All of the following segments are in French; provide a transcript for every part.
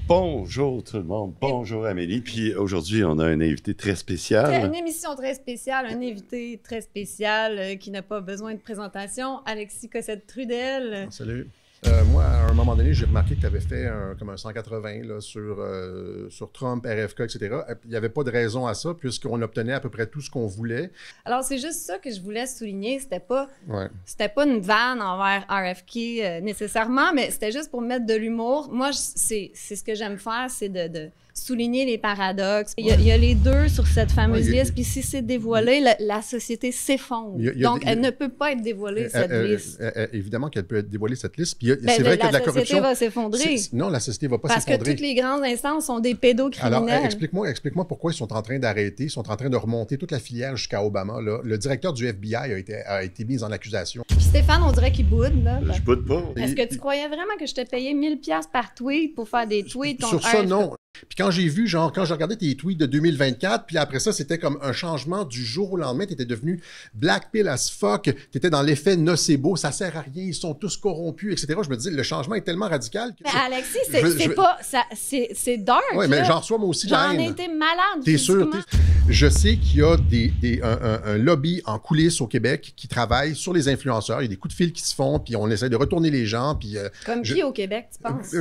Bonjour tout le monde, bonjour Amélie. Puis aujourd'hui, on a un invité très spécial. Une émission très spéciale, un invité très spécial qui n'a pas besoin de présentation, Alexis Cossette-Trudel. Salut. Moi, à un moment donné, j'ai remarqué que tu avais fait comme un 180 là, sur Trump, RFK, etc. Il n'y avait pas de raison à ça, puisqu'on obtenait à peu près tout ce qu'on voulait. Alors, c'est juste ça que je voulais souligner. C'était pas une vanne envers RFK nécessairement, mais c'était juste pour mettre de l'humour. Moi, c'est ce que j'aime faire, c'est de souligner les paradoxes. Il y a les deux sur cette fameuse liste, puis si c'est dévoilé, la société s'effondre. Donc, elle ne peut pas être dévoilée, cette liste. Évidemment qu'elle peut être dévoilée, cette liste. Puis c'est vrai que de la corruption... La société va s'effondrer. Non, la société ne va pas s'effondrer. Parce que toutes les grandes instances sont des pédocriminels. Alors, explique-moi pourquoi ils sont en train d'arrêter, ils sont en train de remonter toute la filière jusqu'à Obama. Là. Le directeur du FBI a été mis en accusation. Puis Stéphane, on dirait qu'il boude. Là. Je boude pas. Est-ce que tu croyais vraiment que je te payais 1000$ par tweet pour faire des tweets contre Sur ça, non. Puis quand j'ai vu, quand j'ai regardé tes tweets de 2024, puis après ça, c'était comme un changement du jour au lendemain. Tu étais devenu black pill as fuck. Tu étais dans l'effet nocebo. Ça sert à rien. Ils sont tous corrompus, etc. Je me dis, le changement est tellement radical. Mais Alexis, c'est dark. Oui, mais j'en reçois moi aussi de la haine. J'en ai été malade. T'es sûr? Je sais qu'il y a un lobby en coulisses au Québec qui travaille sur les influenceurs. Il y a des coups de fil qui se font, puis on essaie de retourner les gens. Puis, comme qui au Québec, tu penses?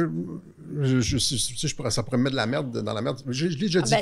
Ça pourrait me mettre de la merde dans la merde. Je l'ai déjà dit.